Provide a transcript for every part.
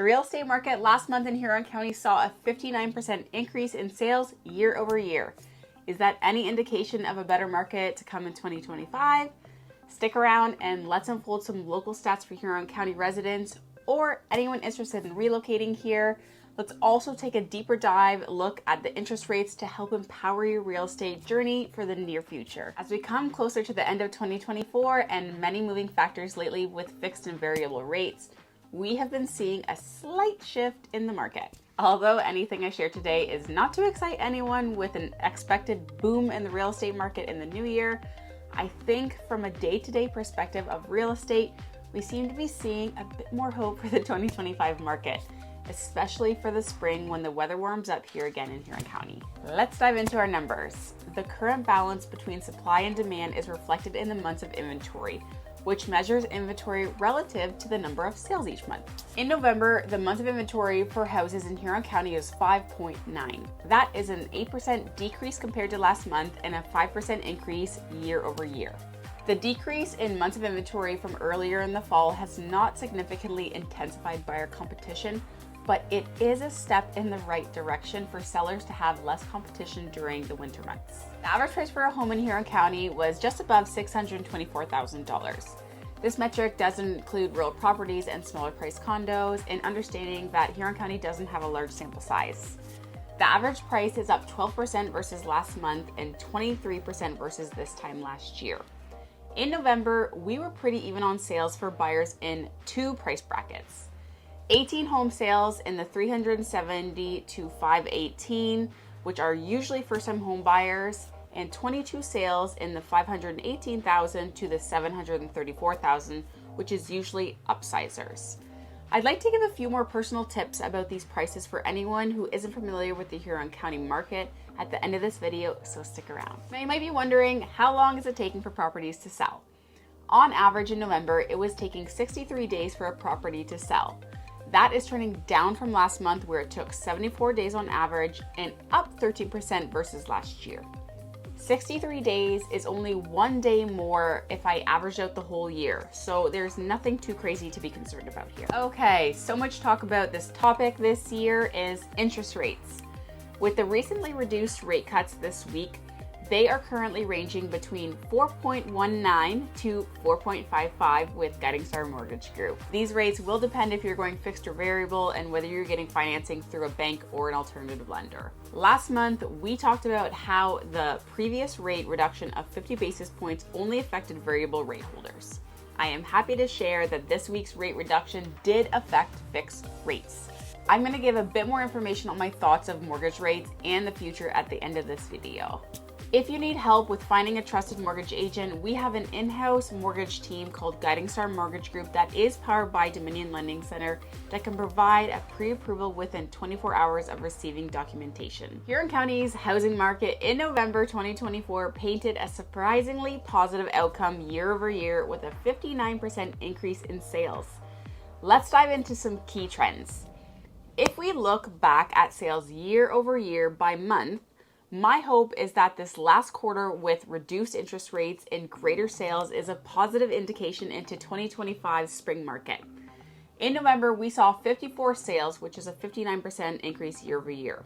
The real estate market last month in Huron County saw a 59% increase in sales year over year. Is that any indication of a better market to come in 2025? Stick around and let's unfold some local stats for Huron County residents or anyone interested in relocating here. Let's also take a deeper dive look at the interest rates to help empower your real estate journey for the near future. As we come closer to the end of 2024 and many moving factors lately with fixed and variable rates, we have been seeing a slight shift in the market. Although anything I share today is not to excite anyone with an expected boom in the real estate market in the new year, I think from a day-to-day perspective of real estate, we seem to be seeing a bit more hope for the 2025 market, especially for the spring when the weather warms up here again in Huron County. Let's dive into our numbers. The current balance between supply and demand is reflected in the months of inventory, which measures inventory relative to the number of sales each month. In November, the month of inventory for houses in Huron County is 5.9. That is an 8% decrease compared to last month and a 5% increase year over year. The decrease in months of inventory from earlier in the fall has not significantly intensified buyer competition, but it is a step in the right direction for sellers to have less competition during the winter months. The average price for a home in Huron County was just above $624,000. This metric doesn't include rural properties and smaller priced condos, and understanding that Huron County doesn't have a large sample size. The average price is up 12% versus last month and 23% versus this time last year. In November, we were pretty even on sales for buyers in two price brackets. 18 home sales in the 370 to 518, which are usually first-time home buyers, and 22 sales in the 518,000 to the 734,000, which is usually upsizers. I'd like to give a few more personal tips about these prices for anyone who isn't familiar with the Huron County market at the end of this video, so stick around. Now you might be wondering, how long is it taking for properties to sell? On average in November, it was taking 63 days for a property to sell. That is trending down from last month where it took 74 days on average and up 13% versus last year. 63 days is only one day more if I average out the whole year, so there's nothing too crazy to be concerned about here. Okay, so much talk about this topic this year is interest rates. With the recently reduced rate cuts this week, they are currently ranging between 4.19 to 4.55 with Guiding Star Mortgage Group. These rates will depend if you're going fixed or variable and whether you're getting financing through a bank or an alternative lender. Last month, we talked about how the previous rate reduction of 50 basis points only affected variable rate holders. I am happy to share that this week's rate reduction did affect fixed rates. I'm going to give a bit more information on my thoughts of mortgage rates and the future at the end of this video. If you need help with finding a trusted mortgage agent, we have an in-house mortgage team called Guiding Star Mortgage Group that is powered by Dominion Lending Center that can provide a pre-approval within 24 hours of receiving documentation. Huron County's housing market in November 2024 painted a surprisingly positive outcome year over year with a 59% increase in sales. Let's dive into some key trends. If we look back at sales year over year by month, my hope is that this last quarter with reduced interest rates and greater sales is a positive indication into 2025's spring market. In November, we saw 54 sales, which is a 59% increase year over year.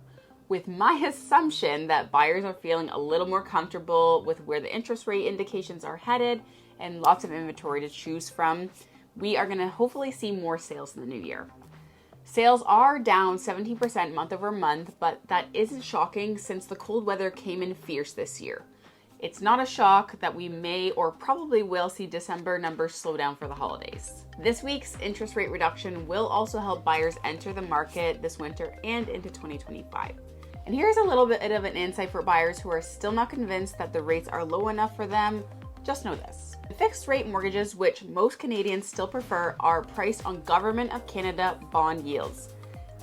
With my assumption that buyers are feeling a little more comfortable with where the interest rate indications are headed and lots of inventory to choose from, we are going to hopefully see more sales in the new year. Sales are down 17% month over month, but that isn't shocking since the cold weather came in fierce this year. It's not a shock that we may or probably will see December numbers slow down for the holidays. This week's interest rate reduction will also help buyers enter the market this winter and into 2025. And here's a little bit of an insight for buyers who are still not convinced that the rates are low enough for them. Just know this. The fixed rate mortgages, which most Canadians still prefer, are priced on Government of Canada bond yields.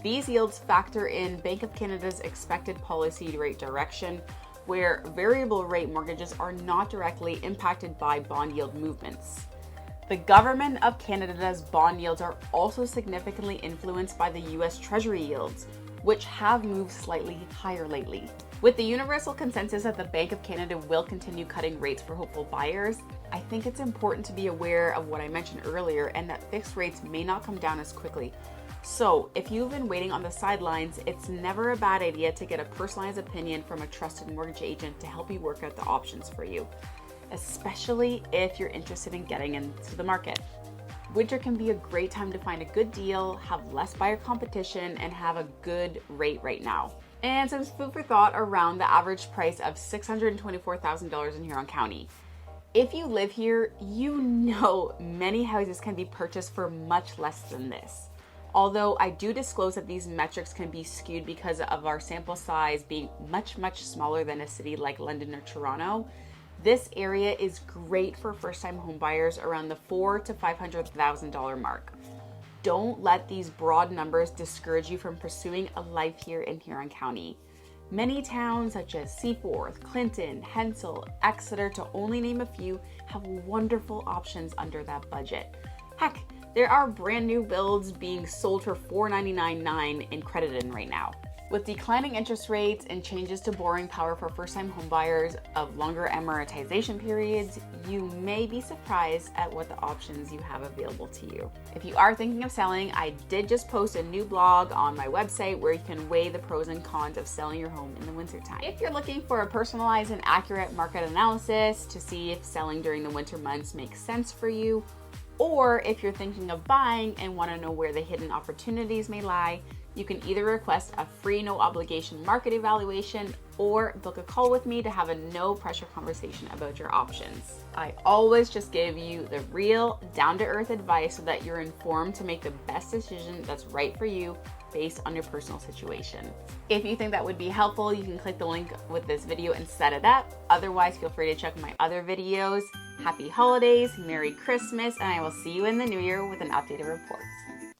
These yields factor in Bank of Canada's expected policy rate direction, where variable rate mortgages are not directly impacted by bond yield movements. The Government of Canada's bond yields are also significantly influenced by the US Treasury yields, which have moved slightly higher lately. With the universal consensus that the Bank of Canada will continue cutting rates for hopeful buyers, I think it's important to be aware of what I mentioned earlier and that fixed rates may not come down as quickly. So if you've been waiting on the sidelines, it's never a bad idea to get a personalized opinion from a trusted mortgage agent to help you work out the options for you, especially if you're interested in getting into the market. Winter can be a great time to find a good deal, have less buyer competition, and have a good rate right now. And some food for thought around the average price of $624,000 in Huron County. If you live here, you know many houses can be purchased for much less than this. Although I do disclose that these metrics can be skewed because of our sample size being much smaller than a city like London or Toronto, this area is great for first-time homebuyers around the $400,000 to $500,000 mark. Don't let these broad numbers discourage you from pursuing a life here in Huron County. Many towns such as Seaforth, Clinton, Hensel, Exeter, to only name a few, have wonderful options under that budget. Heck, there are brand new builds being sold for $499.9 in Crediton right now. With declining interest rates and changes to borrowing power for first-time homebuyers of longer amortization periods, you may be surprised at what the options you have available to you. If you are thinking of selling, I did just post a new blog on my website where you can weigh the pros and cons of selling your home in the wintertime. If you're looking for a personalized and accurate market analysis to see if selling during the winter months makes sense for you, or if you're thinking of buying and want to know where the hidden opportunities may lie, you can either request a free no obligation market evaluation or book a call with me to have a no pressure conversation about your options. I always just give you the real down to earth advice so that you're informed to make the best decision that's right for you based on your personal situation. If you think that would be helpful, you can click the link with this video and set it up. Otherwise, feel free to check my other videos. Happy holidays, Merry Christmas, and I will see you in the new year with an updated report.